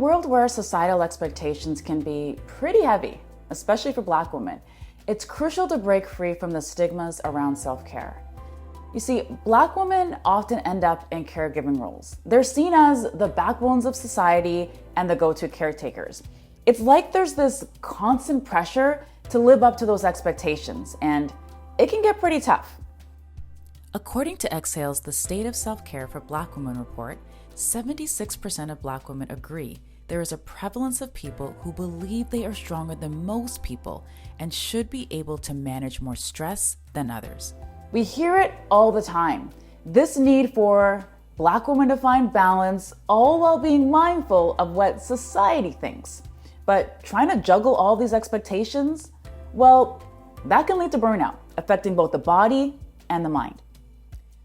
world where societal expectations can be pretty heavy, especially for Black women, it's crucial to break free from the stigmas around self-care. You see, Black women often end up in caregiving roles. They're seen as the backbones of society and the go-to caretakers. It's like there's this constant pressure to live up to those expectations, and it can get pretty tough. According to Exhale's The State of Self-Care for Black Women report, 76% of Black women agree there is a prevalence of people who believe they are stronger than most people and should be able to manage more stress than others. We hear it all the time. This need for Black women to find balance, all while being mindful of what society thinks. But trying to juggle all these expectations, well, that can lead to burnout, affecting both the body and the mind.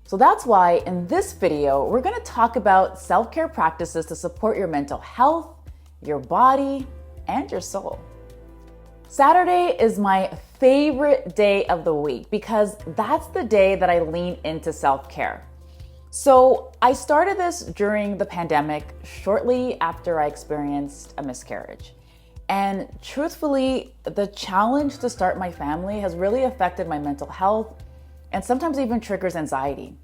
So that's why in this video, we're gonna talk about self-care practices to support your mental health, your body, and your soul. Saturday is my favorite day of the week because that's the day that I lean into self-care. So I started this during the pandemic, shortly after I experienced a miscarriage. And truthfully, the challenge to start my family has really affected my mental health and sometimes even triggers anxiety.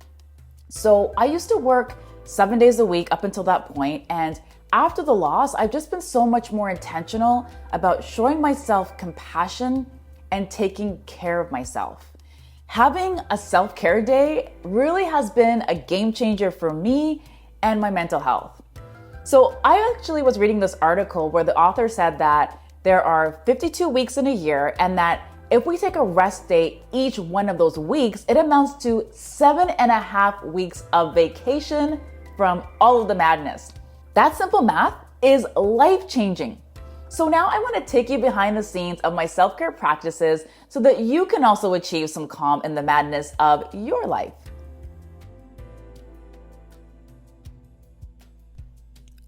So I used to work 7 days a week up until that point, and after the loss, I've just been so much more intentional about showing myself compassion and taking care of myself. Having a self-care day really has been a game changer for me and my mental health. So I actually was reading this article where the author said that there are 52 weeks in a year, and that if we take a rest day each one of those weeks, it amounts to 7.5 weeks of vacation from all of the madness. That simple math is life-changing. So now I want to take you behind the scenes of my self-care practices so that you can also achieve some calm in the madness of your life.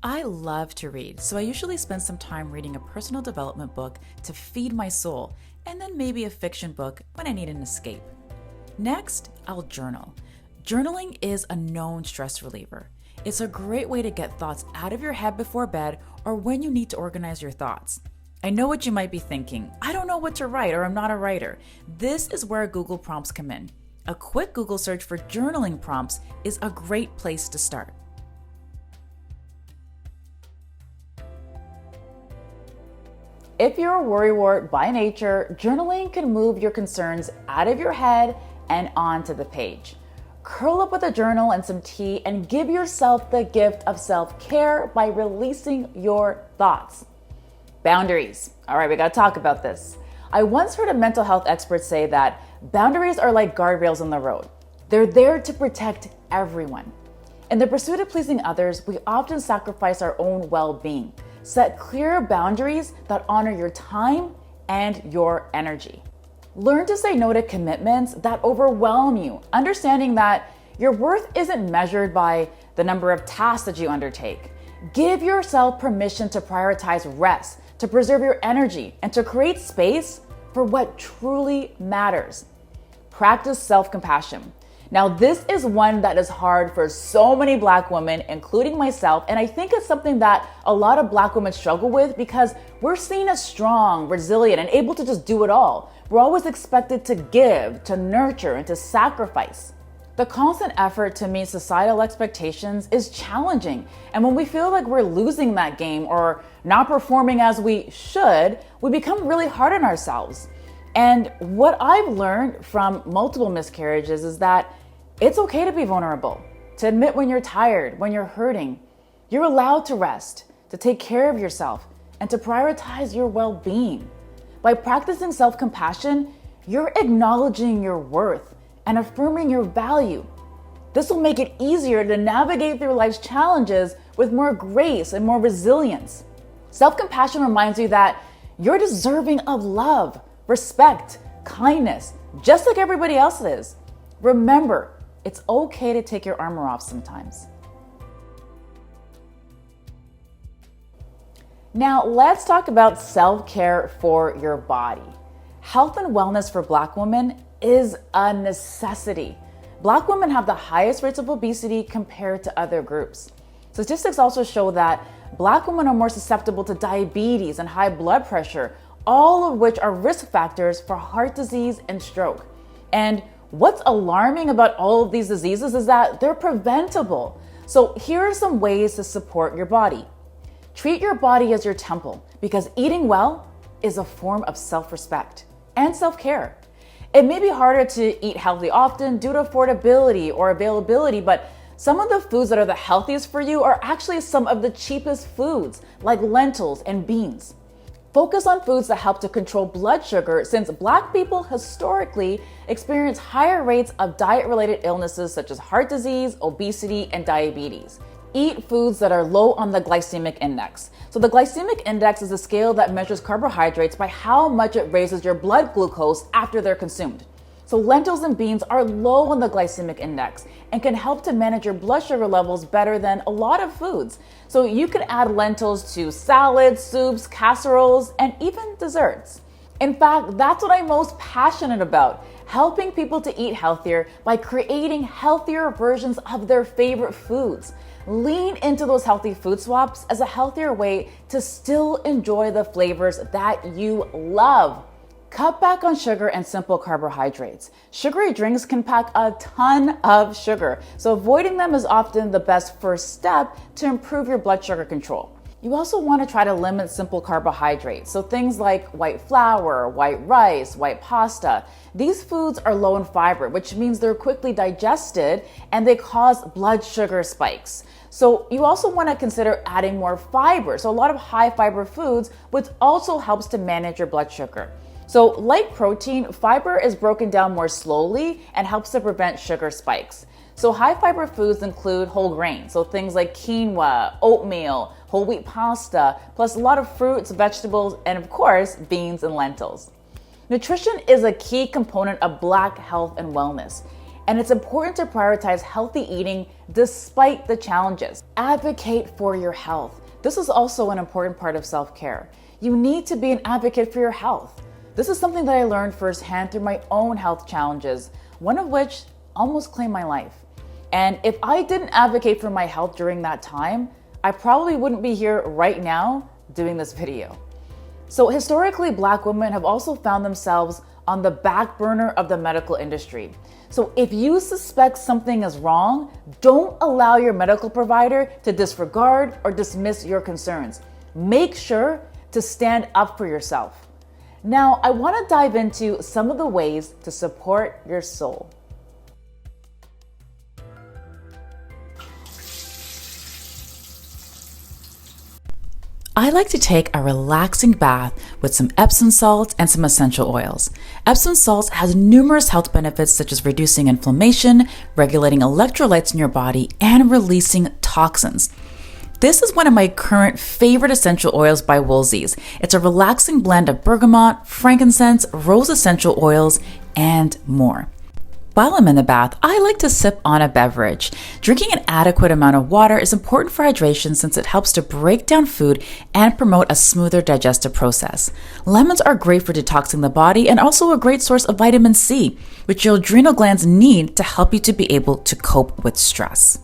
I love to read, so I usually spend some time reading a personal development book to feed my soul, and then maybe a fiction book when I need an escape. Next, I'll journal. Journaling is a known stress reliever. It's a great way to get thoughts out of your head before bed or when you need to organize your thoughts. I know what you might be thinking. I don't know what to write, or I'm not a writer. This is where Google prompts come in. A quick Google search for journaling prompts is a great place to start. If you're a worrywart by nature, journaling can move your concerns out of your head and onto the page. Curl up with a journal and some tea and give yourself the gift of self-care by releasing your thoughts. Boundaries. All right, we gotta talk about this. I once heard a mental health expert say that boundaries are like guardrails on the road. They're there to protect everyone. In the pursuit of pleasing others, we often sacrifice our own well-being. Set clear boundaries that honor your time and your energy. Learn to say no to commitments that overwhelm you, understanding that your worth isn't measured by the number of tasks that you undertake. Give yourself permission to prioritize rest, to preserve your energy, and to create space for what truly matters. Practice self-compassion. Now, this is one that is hard for so many Black women, including myself, and I think it's something that a lot of Black women struggle with because we're seen as strong, resilient, and able to just do it all. We're always expected to give, to nurture, and to sacrifice. The constant effort to meet societal expectations is challenging, and when we feel like we're losing that game or not performing as we should, we become really hard on ourselves. And what I've learned from multiple miscarriages is that it's okay to be vulnerable, to admit when you're tired, when you're hurting. You're allowed to rest, to take care of yourself, and to prioritize your well-being. By practicing self-compassion, you're acknowledging your worth and affirming your value. This will make it easier to navigate through life's challenges with more grace and more resilience. Self-compassion reminds you that you're deserving of love, respect, kindness, just like everybody else is. Remember, it's okay to take your armor off sometimes. Now, let's talk about self-care for your body. Health and wellness for Black women is a necessity. Black women have the highest rates of obesity compared to other groups. Statistics also show that Black women are more susceptible to diabetes and high blood pressure, all of which are risk factors for heart disease and stroke. And what's alarming about all of these diseases is that they're preventable. So here are some ways to support your body. Treat your body as your temple, because eating well is a form of self-respect and self-care. It may be harder to eat healthy often due to affordability or availability, but some of the foods that are the healthiest for you are actually some of the cheapest foods, like lentils and beans. Focus on foods that help to control blood sugar, since Black people historically experience higher rates of diet-related illnesses such as heart disease, obesity, and diabetes. Eat foods that are low on the glycemic index. So the glycemic index is a scale that measures carbohydrates by how much it raises your blood glucose after they're consumed. So lentils and beans are low on the glycemic index and can help to manage your blood sugar levels better than a lot of foods. So you can add lentils to salads, soups, casseroles, and even desserts. In fact, that's what I'm most passionate about, helping people to eat healthier by creating healthier versions of their favorite foods. Lean into those healthy food swaps as a healthier way to still enjoy the flavors that you love. Cut back on sugar and simple carbohydrates. Sugary drinks can pack a ton of sugar, so avoiding them is often the best first step to improve your blood sugar control. You also want to try to limit simple carbohydrates, so things like white flour, white rice, white pasta. These foods are low in fiber, which means they're quickly digested and they cause blood sugar spikes. So you also want to consider adding more fiber, so a lot of high fiber foods, which also helps to manage your blood sugar. So like protein, fiber is broken down more slowly and helps to prevent sugar spikes. So high fiber foods include whole grains, so things like quinoa, oatmeal, whole wheat pasta, plus a lot of fruits, vegetables, and of course, beans and lentils. Nutrition is a key component of Black health and wellness, and it's important to prioritize healthy eating despite the challenges. Advocate for your health. This is also an important part of self-care. You need to be an advocate for your health. This is something that I learned firsthand through my own health challenges, one of which almost claimed my life. And if I didn't advocate for my health during that time, I probably wouldn't be here right now doing this video. So historically, Black women have also found themselves on the back burner of the medical industry. So if you suspect something is wrong, don't allow your medical provider to disregard or dismiss your concerns. Make sure to stand up for yourself. Now, I want to dive into some of the ways to support your soul. I like to take a relaxing bath with some Epsom salts and some essential oils. Epsom salts has numerous health benefits such as reducing inflammation, regulating electrolytes in your body, and releasing toxins. This is one of my current favorite essential oils by Woolsey's. It's a relaxing blend of bergamot, frankincense, rose essential oils, and more. While I'm in the bath, I like to sip on a beverage. Drinking an adequate amount of water is important for hydration since it helps to break down food and promote a smoother digestive process. Lemons are great for detoxing the body and also a great source of vitamin C, which your adrenal glands need to help you to be able to cope with stress.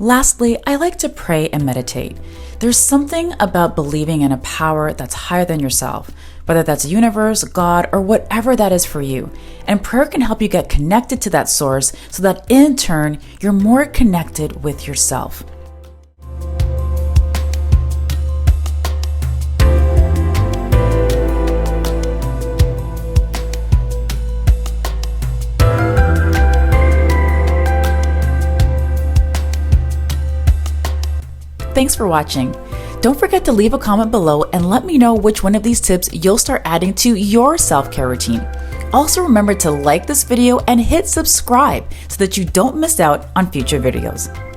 Lastly, I like to pray and meditate. There's something about believing in a power that's higher than yourself, whether that's universe, God, or whatever that is for you. And prayer can help you get connected to that source so that in turn, you're more connected with yourself. Thanks for watching. Don't forget to leave a comment below and let me know which one of these tips you'll start adding to your self-care routine. Also remember to like this video and hit subscribe so that you don't miss out on future videos.